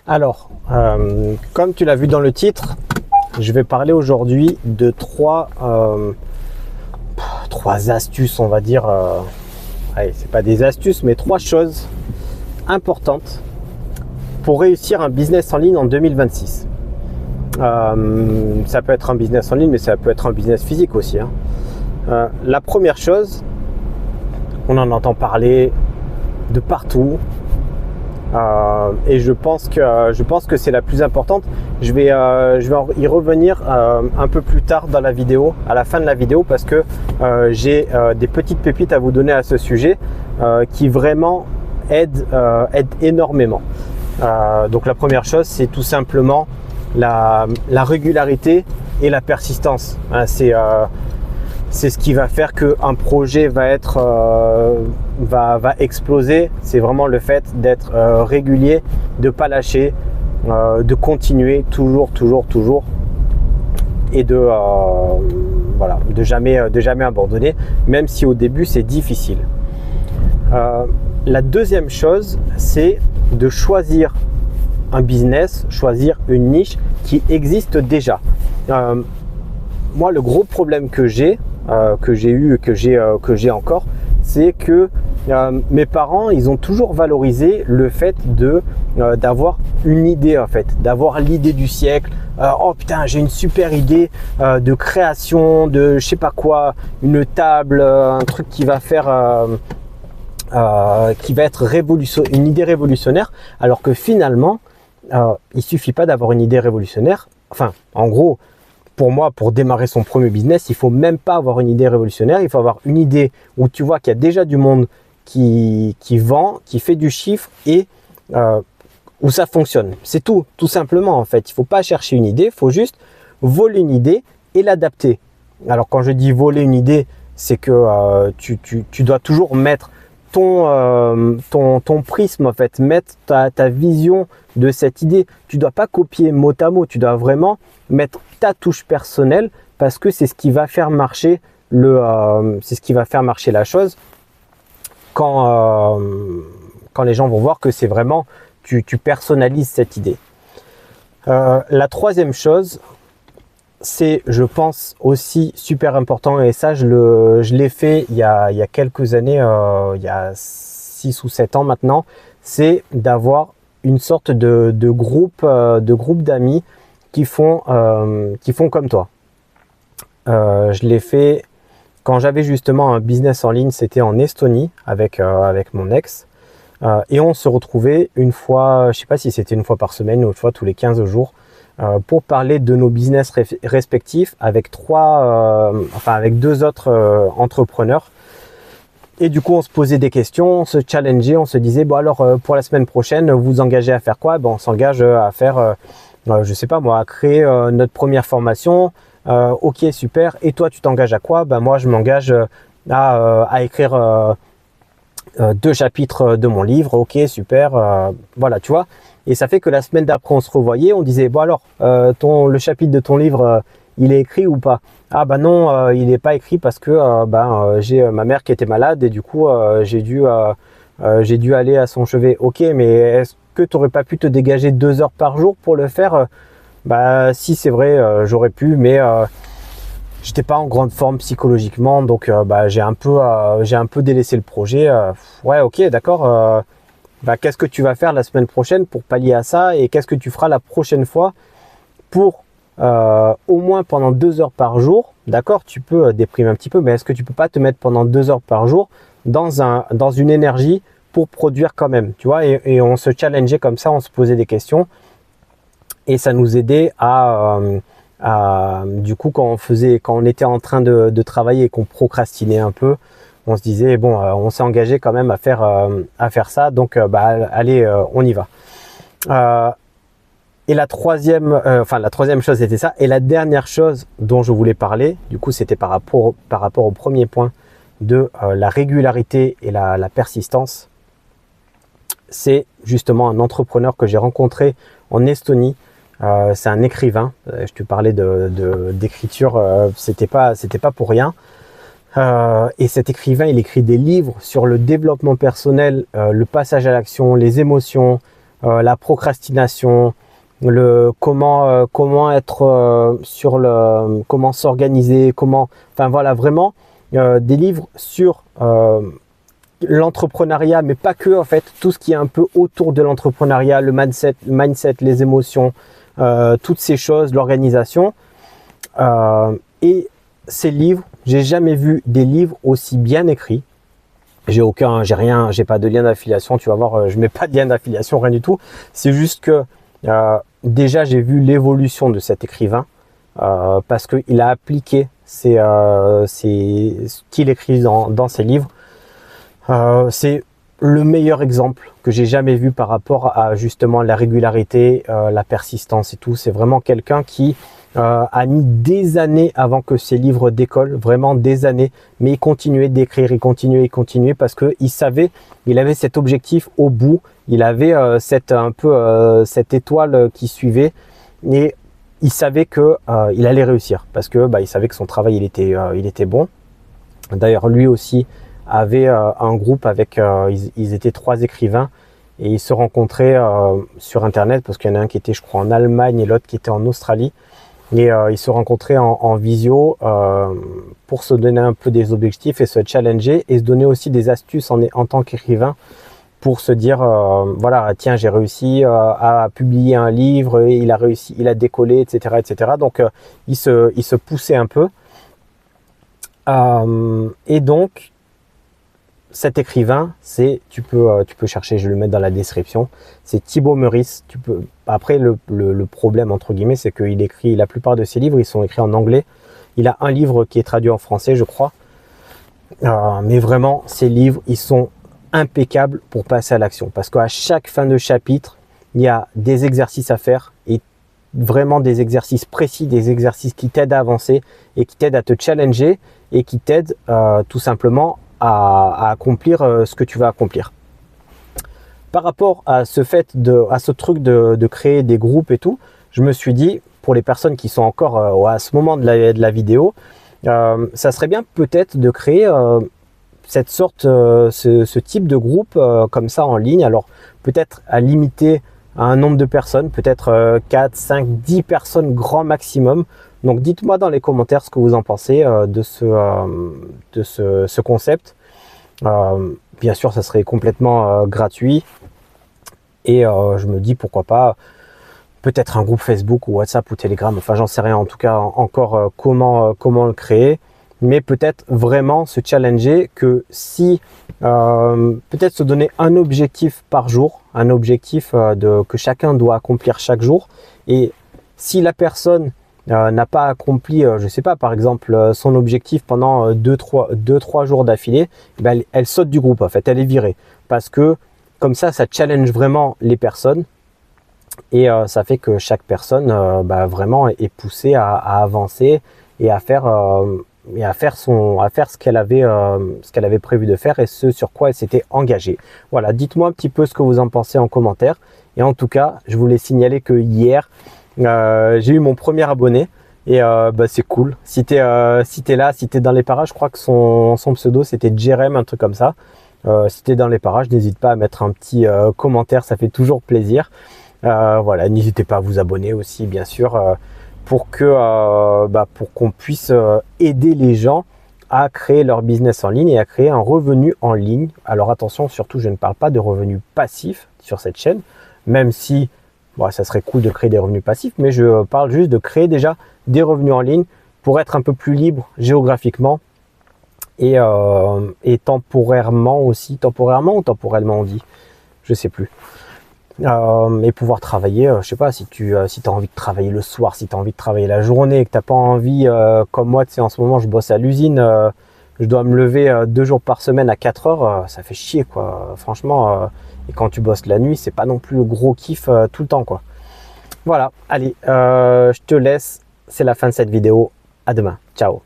Alors, comme tu l'as vu dans le titre, je vais parler aujourd'hui de trois astuces, on va dire. Allez, c'est pas des astuces, mais trois choses importantes pour réussir un business en ligne en 2026. Ça peut être un business en ligne, mais ça peut être un business physique aussi, hein. La première chose, on en entend parler de partout. Et je pense que c'est la plus importante. Je vais y revenir un peu plus tard dans la vidéo, à la fin de la vidéo, parce que j'ai des petites pépites à vous donner à ce sujet qui vraiment aident énormément. Donc la première chose, c'est tout simplement la régularité et la persistance. C'est ce qui va faire qu'un projet va exploser. C'est vraiment le fait d'être régulier, de ne pas lâcher, de continuer toujours et de jamais abandonner, même si au début c'est difficile. La deuxième chose, c'est de choisir un business, choisir une niche qui existe déjà. Moi, le gros problème que j'ai encore, c'est que mes parents, ils ont toujours valorisé le fait d'avoir une idée, en fait, d'avoir l'idée du siècle. Oh putain, j'ai une super idée de création de je sais pas quoi, une table, un truc qui va faire qui va être une idée révolutionnaire, alors que finalement il suffit pas d'avoir une idée révolutionnaire. Enfin, en gros, pour moi, pour démarrer son premier business, il faut même pas avoir une idée révolutionnaire. Il faut avoir une idée où tu vois qu'il y a déjà du monde qui vend, qui fait du chiffre et où ça fonctionne. C'est tout simplement en fait. Il faut pas chercher une idée, il faut juste voler une idée et l'adapter. Alors quand je dis voler une idée, c'est que tu dois toujours mettre ton prisme en fait, mettre ta vision de cette idée. Tu dois pas copier mot à mot, tu dois vraiment mettre ta touche personnelle, parce que c'est ce qui va faire marcher la chose quand les gens vont voir que c'est vraiment tu personnalises cette idée. La troisième chose, c'est, je pense, aussi super important, et ça je l'ai fait il y a quelques années, il y a 6 ou 7 ans maintenant, c'est d'avoir une sorte de groupe d'amis qui font comme toi. Je l'ai fait quand j'avais justement un business en ligne, c'était en Estonie avec mon ex, et on se retrouvait une fois, je sais pas si c'était une fois par semaine ou une fois tous les 15 jours, pour parler de nos business respectifs avec avec deux autres entrepreneurs. Et du coup, on se posait des questions, on se challengeait, on se disait, bon alors pour la semaine prochaine, vous vous engagez à faire quoi? On s'engage à faire, je sais pas moi, à créer notre première formation. Ok, super. Et toi, tu t'engages à quoi? Moi, je m'engage à écrire 2 chapitres de mon livre. Ok, super. Voilà, tu vois. Et ça fait que la semaine d'après, on se revoyait, on disait, bon alors, le chapitre de ton livre, il est écrit ou pas? Ah non, il n'est pas écrit parce que j'ai ma mère qui était malade et du coup, j'ai dû aller à son chevet. Ok, mais est-ce que tu n'aurais pas pu te dégager 2 heures par jour pour le faire? Si, c'est vrai, j'aurais pu, mais j'étais pas en grande forme psychologiquement, donc j'ai un peu délaissé le projet. Ouais, ok, d'accord. Qu'est-ce que tu vas faire la semaine prochaine pour pallier à ça, et qu'est-ce que tu feras la prochaine fois pour au moins pendant 2 heures par jour, d'accord, tu peux déprimer un petit peu, mais est-ce que tu peux pas te mettre pendant 2 heures par jour dans une énergie pour produire quand même, tu vois, et on se challengeait comme ça, on se posait des questions, et ça nous aidait du coup, quand on était en train de travailler et qu'on procrastinait un peu, on se disait bon, on s'est engagé quand même à faire ça, donc allez, on y va. Et la troisième chose c'était ça. Et la dernière chose dont je voulais parler, du coup, c'était par rapport au premier point de la régularité et la persistance. C'est justement un entrepreneur que j'ai rencontré en Estonie. C'est un écrivain. Je te parlais d'écriture, c'était pas pour rien. Et cet écrivain, il écrit des livres sur le développement personnel, le passage à l'action, les émotions, la procrastination, comment être comment s'organiser, enfin voilà, vraiment des livres sur l'entrepreneuriat, mais pas que, en fait, tout ce qui est un peu autour de l'entrepreneuriat, le mindset, les émotions, toutes ces choses, l'organisation. Et ces livres, j'ai jamais vu des livres aussi bien écrits. J'ai pas de lien d'affiliation, tu vas voir, je mets pas de lien d'affiliation, rien du tout. C'est juste que déjà j'ai vu l'évolution de cet écrivain parce qu'il a appliqué ce qu'il écrit dans ses livres. C'est le meilleur exemple que j'ai jamais vu par rapport à justement la régularité, la persistance et tout. C'est vraiment quelqu'un qui a mis des années avant que ses livres décollent, vraiment des années, mais il continuait d'écrire, il continuait parce que il savait, il avait cet objectif au bout, il avait cette étoile qui suivait et il savait que il allait réussir parce que il savait que son travail il était bon. D'ailleurs lui aussi avait un groupe avec, ils étaient 3 écrivains et ils se rencontraient sur internet parce qu'il y en a un qui était je crois en Allemagne et l'autre qui était en Australie. Et ils se rencontraient en visio pour se donner un peu des objectifs et se challenger et se donner aussi des astuces en tant qu'écrivain pour se dire voilà, tiens, j'ai réussi à publier un livre et il a réussi, il a décollé, etc. Donc ils se poussaient un peu. Et donc cet écrivain, tu peux chercher, je vais le mettre dans la description, c'est Thibaut Meurice. Après le problème entre guillemets, c'est qu'il écrit, la plupart de ses livres, ils sont écrits en anglais. Il a un livre qui est traduit en français, je crois. Mais vraiment, ces livres, ils sont impeccables pour passer à l'action. Parce qu'à chaque fin de chapitre, il y a des exercices à faire et vraiment des exercices précis, des exercices qui t'aident à avancer et qui t'aident à te challenger et qui t'aident tout simplement à accomplir ce que tu vas accomplir. Par rapport à ce truc de créer des groupes et tout, je me suis dit, pour les personnes qui sont encore à ce moment de la vidéo, ça serait bien peut-être de créer cette sorte, ce type de groupe comme ça en ligne. Alors peut-être à limiter à un nombre de personnes, peut-être 4, 5, 10 personnes grand maximum. Donc dites-moi dans les commentaires ce que vous en pensez de ce concept. Bien sûr, ça serait complètement gratuit. Et je me dis pourquoi pas peut-être un groupe Facebook ou WhatsApp ou Telegram. Enfin, j'en sais rien en tout cas encore comment le créer. Mais peut-être vraiment se challenger que si peut-être se donner un objectif par jour, un objectif que chacun doit accomplir chaque jour. Et si la personne n'a pas accompli, je sais pas, par exemple, son objectif pendant 2-3 jours d'affilée, ben, elle saute du groupe en fait, elle est virée. Parce que comme ça challenge vraiment les personnes et ça fait que chaque personne vraiment est poussée à avancer et à faire ce qu'elle avait prévu de faire et ce sur quoi elle s'était engagée. Voilà, dites-moi un petit peu ce que vous en pensez en commentaire. Et en tout cas, je voulais signaler que hier, j'ai eu mon premier abonné et c'est cool. Si t'es là, si t'es dans les parages, je crois que son pseudo c'était Jerem, un truc comme ça. Si t'es dans les parages, n'hésite pas à mettre un petit commentaire, ça fait toujours plaisir. Voilà, n'hésitez pas à vous abonner aussi, bien sûr, pour qu'on puisse aider les gens à créer leur business en ligne et à créer un revenu en ligne. Alors attention, surtout, je ne parle pas de revenus passifs sur cette chaîne, même si ça serait cool de créer des revenus passifs, mais je parle juste de créer déjà des revenus en ligne pour être un peu plus libre géographiquement et temporairement aussi, temporairement on dit, je sais plus. Et pouvoir travailler, je sais pas, si tu as envie de travailler le soir, si tu as envie de travailler la journée et que tu n'as pas envie, comme moi, tu sais, en ce moment je bosse à l'usine, je dois me lever 2 jours par semaine à 4 heures, ça fait chier quoi, franchement, et quand tu bosses la nuit, c'est pas non plus le gros kiff tout le temps quoi. Voilà, allez, je te laisse, c'est la fin de cette vidéo, à demain, ciao.